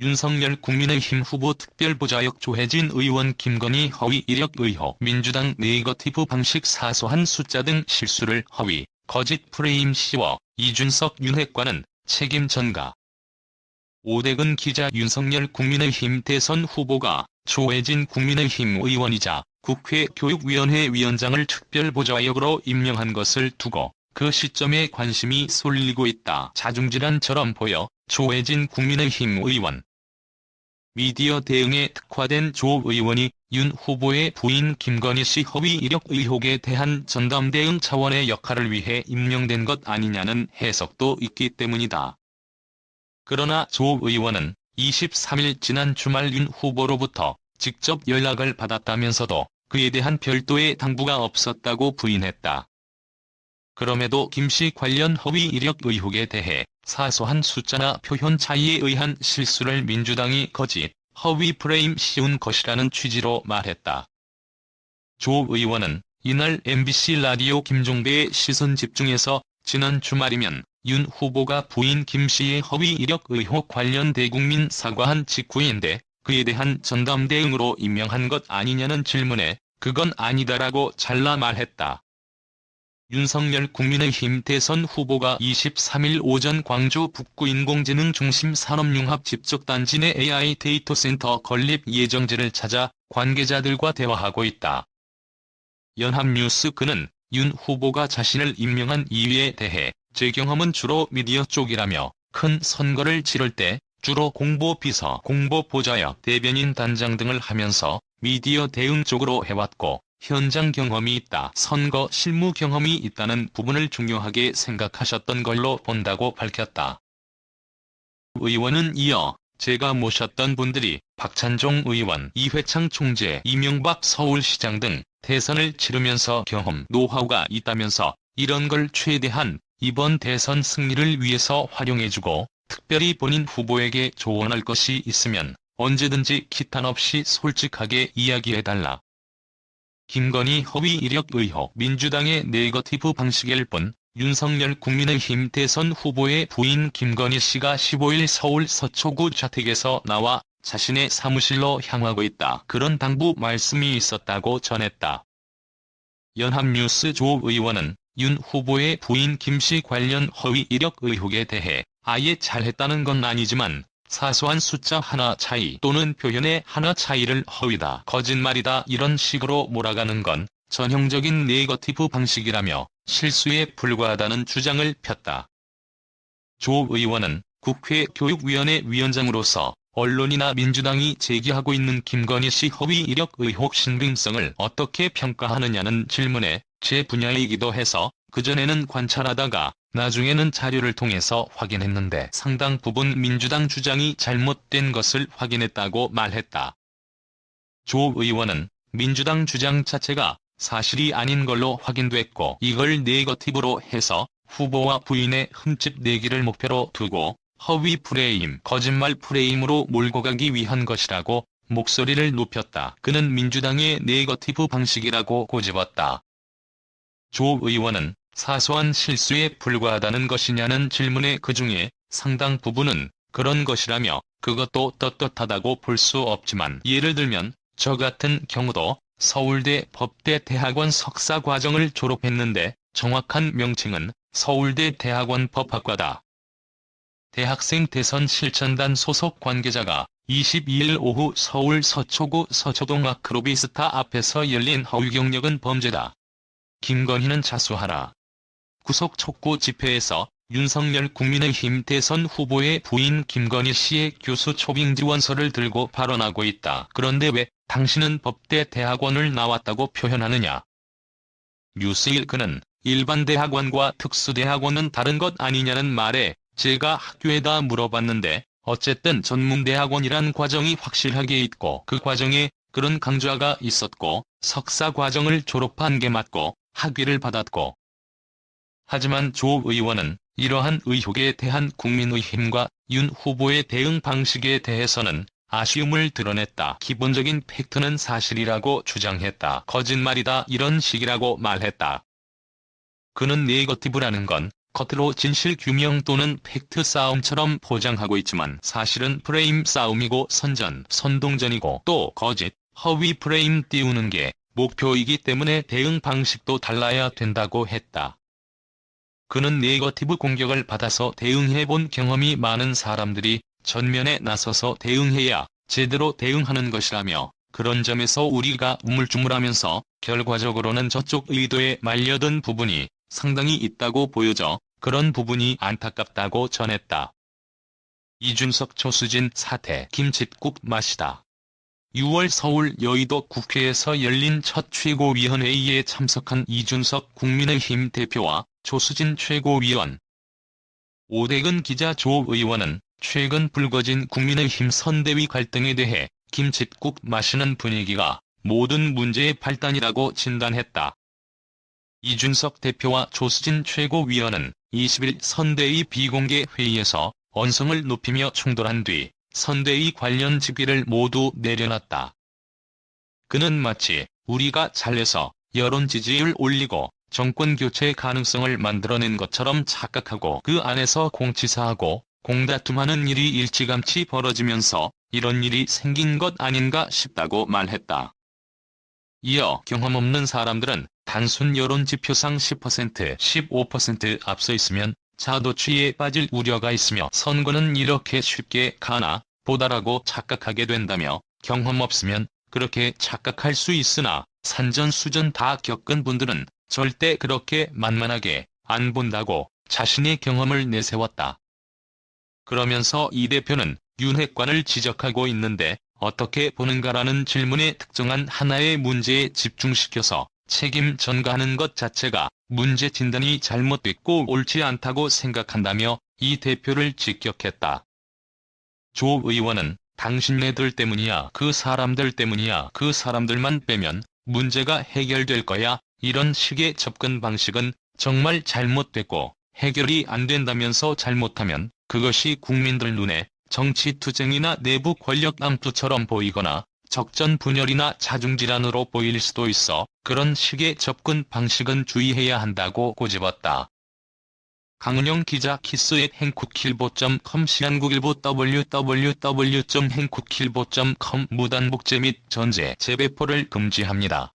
윤석열 국민의힘 후보 특별보좌역 조혜진 의원 김건희 허위 이력 의혹 민주당 네거티브 방식 사소한 숫자 등 실수를 허위, 거짓 프레임 씌워 이준석 윤핵관은 책임 전가. 오대근 기자 윤석열 국민의힘 대선 후보가 조혜진 국민의힘 의원이자 국회 교육위원회 위원장을 특별보좌역으로 임명한 것을 두고 그 시점에 관심이 쏠리고 있다. 자중질환처럼 보여 조혜진 국민의힘 의원. 미디어 대응에 특화된 조 의원이 윤 후보의 부인 김건희 씨 허위 이력 의혹에 대한 전담 대응 차원의 역할을 위해 임명된 것 아니냐는 해석도 있기 때문이다. 그러나 조 의원은 23일 지난 주말 윤 후보로부터 직접 연락을 받았다면서도 그에 대한 별도의 당부가 없었다고 부인했다. 그럼에도 김 씨 관련 허위 이력 의혹에 대해 사소한 숫자나 표현 차이에 의한 실수를 민주당이 거짓, 허위 프레임 씌운 것이라는 취지로 말했다. 조 의원은 이날 MBC 라디오 김종배의 시선집중에서 지난 주말이면 윤 후보가 부인 김 씨의 허위 이력 의혹 관련 대국민 사과한 직후인데 그에 대한 전담 대응으로 임명한 것 아니냐는 질문에 그건 아니다라고 잘라 말했다. 윤석열 국민의힘 대선 후보가 23일 오전 광주 북구 인공지능중심 산업융합집적단지 내 AI 데이터센터 건립 예정지를 찾아 관계자들과 대화하고 있다. 연합뉴스 그는 윤 후보가 자신을 임명한 이유에 대해 제 경험은 주로 미디어 쪽이라며 큰 선거를 치를 때 주로 공보비서, 공보보좌역, 대변인 단장 등을 하면서 미디어 대응 쪽으로 해왔고 현장 경험이 있다. 선거 실무 경험이 있다는 부분을 중요하게 생각하셨던 걸로 본다고 밝혔다. 의원은 이어 제가 모셨던 분들이 박찬종 의원, 이회창 총재, 이명박 서울시장 등 대선을 치르면서 경험, 노하우가 있다면서 이런 걸 최대한 이번 대선 승리를 위해서 활용해주고 특별히 본인 후보에게 조언할 것이 있으면 언제든지 기탄 없이 솔직하게 이야기해달라. 김건희 허위 이력 의혹 민주당의 네거티브 방식일 뿐 윤석열 국민의힘 대선 후보의 부인 김건희 씨가 15일 서울 서초구 자택에서 나와 자신의 사무실로 향하고 있다. 그런 당부 말씀이 있었다고 전했다. 연합뉴스 조 의원은 윤 후보의 부인 김 씨 관련 허위 이력 의혹에 대해 아예 잘했다는 건 아니지만 사소한 숫자 하나 차이 또는 표현의 하나 차이를 허위다, 거짓말이다 이런 식으로 몰아가는 건 전형적인 네거티브 방식이라며 실수에 불과하다는 주장을 폈다. 조 의원은 국회 교육위원회 위원장으로서 언론이나 민주당이 제기하고 있는 김건희 씨 허위 이력 의혹 신빙성을 어떻게 평가하느냐는 질문에 제 분야이기도 해서 그전에는 관찰하다가 나중에는 자료를 통해서 확인했는데 상당 부분 민주당 주장이 잘못된 것을 확인했다고 말했다. 조 의원은 민주당 주장 자체가 사실이 아닌 걸로 확인됐고 이걸 네거티브로 해서 후보와 부인의 흠집 내기를 목표로 두고 허위 프레임, 거짓말 프레임으로 몰고 가기 위한 것이라고 목소리를 높였다. 그는 민주당의 네거티브 방식이라고 꼬집었다. 조 의원은 사소한 실수에 불과하다는 것이냐는 질문에 그중에 상당 부분은 그런 것이라며 그것도 떳떳하다고 볼 수 없지만 예를 들면 저 같은 경우도 서울대 법대 대학원 석사 과정을 졸업했는데 정확한 명칭은 서울대 대학원 법학과다. 대학생 대선 실천단 소속 관계자가 22일 오후 서울 서초구 서초동 아크로비스타 앞에서 열린 허위 경력은 범죄다. 김건희는 자수하라. 구속 촉구 집회에서 윤석열 국민의힘 대선 후보의 부인 김건희 씨의 교수 초빙 지원서를 들고 발언하고 있다. 그런데 왜 당신은 법대 대학원을 나왔다고 표현하느냐. 뉴스일 그는 일반 대학원과 특수대학원은 다른 것 아니냐는 말에 제가 학교에다 물어봤는데 어쨌든 전문대학원이란 과정이 확실하게 있고 그 과정에 그런 강좌가 있었고 석사 과정을 졸업한 게 맞고 학위를 받았고. 하지만 조 의원은 이러한 의혹에 대한 국민의힘과 윤 후보의 대응 방식에 대해서는 아쉬움을 드러냈다. 기본적인 팩트는 사실이라고 주장했다. 거짓말이다 이런 식이라고 말했다. 그는 네거티브라는 건 겉으로 진실 규명 또는 팩트 싸움처럼 포장하고 있지만 사실은 프레임 싸움이고 선동전이고 또 거짓, 허위 프레임 띄우는 게 목표이기 때문에 대응 방식도 달라야 된다고 했다. 그는 네거티브 공격을 받아서 대응해본 경험이 많은 사람들이 전면에 나서서 대응해야 제대로 대응하는 것이라며 그런 점에서 우리가 우물쭈물하면서 결과적으로는 저쪽 의도에 말려든 부분이 상당히 있다고 보여져 그런 부분이 안타깝다고 전했다. 이준석 조수진 사태 김칫국 맛이다. 6월 서울 여의도 국회에서 열린 첫 최고위원회의에 참석한 이준석 국민의힘 대표와 조수진 최고위원, 오대근 기자 조 의원은 최근 불거진 국민의힘 선대위 갈등에 대해 김칫국 마시는 분위기가 모든 문제의 발단이라고 진단했다. 이준석 대표와 조수진 최고위원은 20일 선대위 비공개 회의에서 언성을 높이며 충돌한 뒤 선대위 관련 직위를 모두 내려놨다. 그는 마치 우리가 잘해서 여론 지지율 올리고 정권 교체 가능성을 만들어낸 것처럼 착각하고 그 안에서 공치사하고 공다툼하는 일이 일찌감치 벌어지면서 이런 일이 생긴 것 아닌가 싶다고 말했다. 이어 경험 없는 사람들은 단순 여론지표상 10%, 15% 앞서 있으면 자도취에 빠질 우려가 있으며 선거는 이렇게 쉽게 가나 보다라고 착각하게 된다며 경험 없으면 그렇게 착각할 수 있으나 산전수전 다 겪은 분들은 절대 그렇게 만만하게 안 본다고 자신의 경험을 내세웠다. 그러면서 이 대표는 윤핵관을 지적하고 있는데 어떻게 보는가라는 질문에 특정한 하나의 문제에 집중시켜서 책임 전가하는 것 자체가 문제 진단이 잘못됐고 옳지 않다고 생각한다며 이 대표를 직격했다. 조 의원은 당신네들 때문이야 그 사람들 때문이야 그 사람들만 빼면 문제가 해결될 거야 이런 식의 접근 방식은 정말 잘못됐고 해결이 안 된다면서 잘못하면 그것이 국민들 눈에 정치투쟁이나 내부 권력 암투처럼 보이거나 적전 분열이나 자중질환으로 보일 수도 있어 그런 식의 접근 방식은 주의해야 한다고 꼬집었다. 강은영 기자 kiss@hankookilbo.com 시한국일보 www.hankookilbo.com 무단복제 및 전제 재배포를 금지합니다.